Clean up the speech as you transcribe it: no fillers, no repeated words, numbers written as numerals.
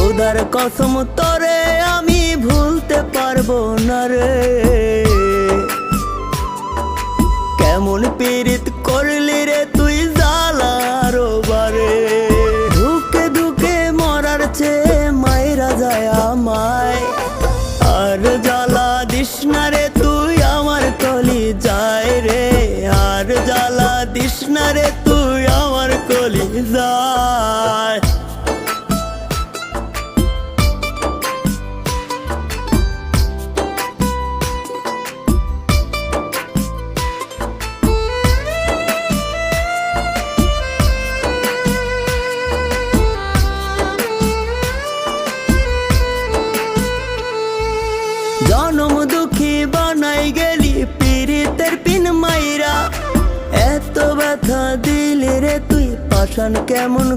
খোদার কসম তোরে আমি ভুলতে পারবো না রে। কেমন পীড়িত করলি রে তুই জ্বালার বারে। ধুকে ধুকে মরার চেয়ে মাইরা যায় আমায়। আর জ্বালা দিস না রে তুই আমার কলি যায় রে। আর জ্বালা দিস না রে তুই আমার কলি যায়। জনম দুঃখী বানাই গেলি পীড়িতের পিন মাইরা। এত ব্যথা দিলি রে তুই পাষাণ কেমন